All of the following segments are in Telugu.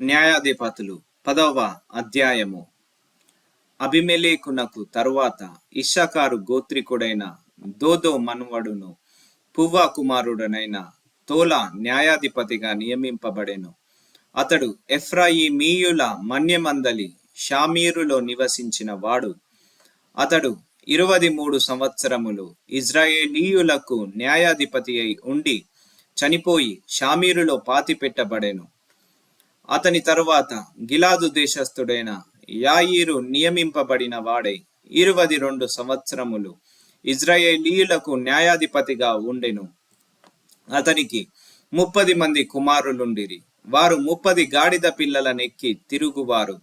న్యాయాధిపతులు 10వ అధ్యాయము. అబీమెలెకునకు తరువాత ఇశ్శాఖారు గోత్రికుడైన దోదో మనుమడును పువ్వా కుమారుడనైన తోలా న్యాయాధిపతిగా నియమింపబడెను. అతడు ఎఫ్రాయిమీయుల మన్యమందలి షామీరులో నివసించిన వాడు. అతడు 23 సంవత్సరములు ఇజ్రాయేలీయులకు న్యాయాధిపతి అయి ఉండి చనిపోయి షామీరులో పాతిపెట్టబడెను. అతని తరువాత గిలాదు దేశస్థుడైన యాయీరు నియమింపబడిన వాడై 22 సంవత్సరములు ఇజ్రాయేలీయులకు న్యాయాధిపతిగా ఉండెను. అతనికి 30 మంది కుమారులుండిరి. వారు 30 గాడిద పిల్లలనెక్కి తిరుగువారు.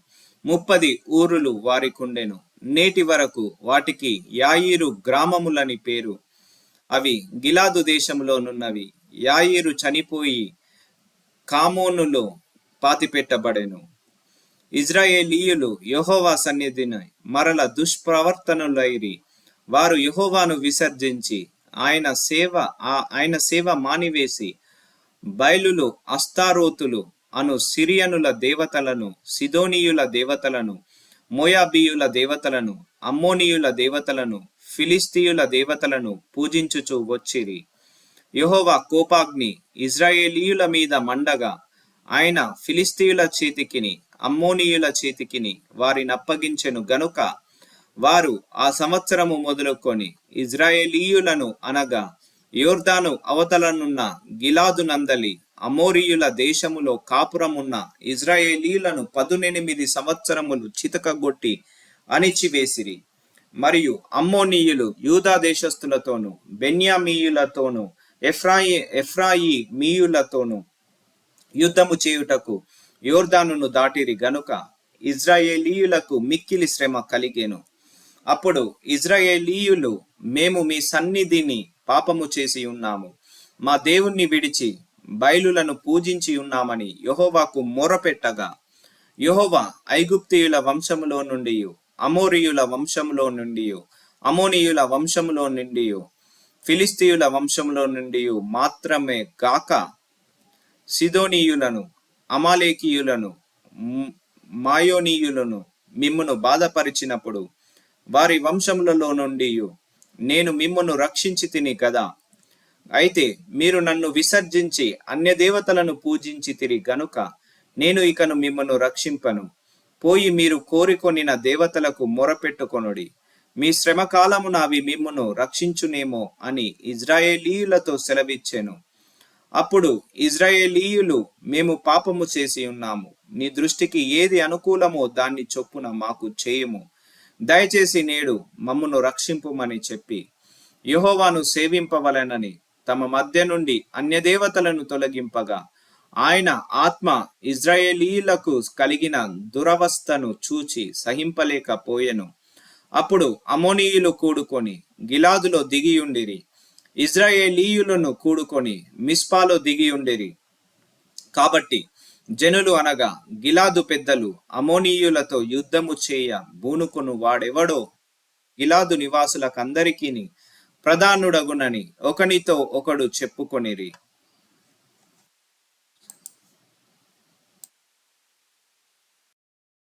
30 ఊరులు వారికుండెను. నేటి వరకు వాటికి యాయీరు గ్రామములని పేరు. అవి గిలాదు దేశంలోనున్నవి. యాయీరు చనిపోయి కామోనులో పాతిపెట్టబడెను. ఇజ్రాయేలీయులు యెహోవా సన్నిధిని మరల దుష్ప్రవర్తనులైరి. వారు యెహోవాను విసర్జించి ఆయన సేవ మానివేసి బయలులు, అస్తారోతులు అను సిరియనుల దేవతలను, సిదోనీయుల దేవతలను, మోయాబీయుల దేవతలను, అమ్మోనీయుల దేవతలను, ఫిలిస్తీయుల దేవతలను పూజించుచు వచ్చిరి. యెహోవా కోపాగ్ని ఇజ్రాయేలీయుల మీద మండగా ఆయన ఫిలిస్తీయుల చేతికిని అమ్మోనీయుల చేతికిని వారినప్పగించెను గనుక వారు ఆ సంవత్సరము మొదలుకొని ఇజ్రాయేలీయులను అనగా యోర్దాను అవతలనున్న గిలాదు నందలి అమోరీయుల దేశములో కాపురమున్న ఇజ్రాయేలీయులను 18 సంవత్సరములు చితకగొట్టి అణిచివేసిరి. మరియు అమ్మోనీయులు యూదా దేశస్థులతోనూ బెన్యామీయులతోనూ ఎఫ్రాయిమీయులతోనూ యుద్ధము చేయుటకు యోర్దానును దాటిరి గనుక ఇజ్రాయేలీయులకు మిక్కిలి శ్రమ కలిగెను. అప్పుడు ఇజ్రాయేలీయులు, మేము మీ సన్నిధిని పాపము చేసి ఉన్నాము, మా దేవుణ్ణి విడిచి బయలులను పూజించి ఉన్నామని యెహోవాకు మొరపెట్టగా, యెహోవా ఐగుప్తీయుల వంశములో నుండి, అమోరీయుల వంశములో నుండి, అమోనీయుల వంశములో నుండి, ఫిలిస్తీయుల వంశములో నుండి మాత్రమే గాక సిదోనీయులను, అమాలేకీయులను, మాయోనీయులను మిమ్మును బాధపరిచినప్పుడు వారి వంశములలో నుండి నేను మిమ్మును రక్షించి తిని కదా. అయితే మీరు నన్ను విసర్జించి అన్య దేవతలను పూజించితిరి గనుక నేను ఇకను మిమ్మును రక్షింపను. పోయి మీరు కోరికొనిన దేవతలకు మొరపెట్టుకొనుడి. మీ శ్రమ కాలమున అవి మిమ్మును రక్షించునేమో అని ఇజ్రాయేలీయులతో సెలవిచ్చెను. అప్పుడు ఇజ్రాయేలీయులు, మేము పాపము చేసి ఉన్నాము, నీ దృష్టికి ఏది అనుకూలమో దాన్ని చొప్పున మాకు చేయము, దయచేసి నేడు మమ్మును రక్షింపుమని చెప్పి యెహోవాను సేవింపవలెనని తమ మధ్య నుండి అన్యదేవతలను తొలగింపగా ఆయన ఆత్మ ఇజ్రాయేలీయులకు కలిగిన దురవస్థను చూచి సహింపలేకపోయెను. అప్పుడు అమోనీయులు కూడుకొని గిలాదులో దిగియుండిరి. ఇజ్రాయేలీయులను కూడుకొని మిస్పాలో దిగియుండిరి. కాబట్టి జనులు అనగా గిలాదు పెద్దలు అమోనీయులతో యుద్ధము చేయ బూనుకొను వాడెవడో గిలాదు నివాసులకందరికీ ప్రధానుడగునని ఒకనితో ఒకడు చెప్పుకొనిరి.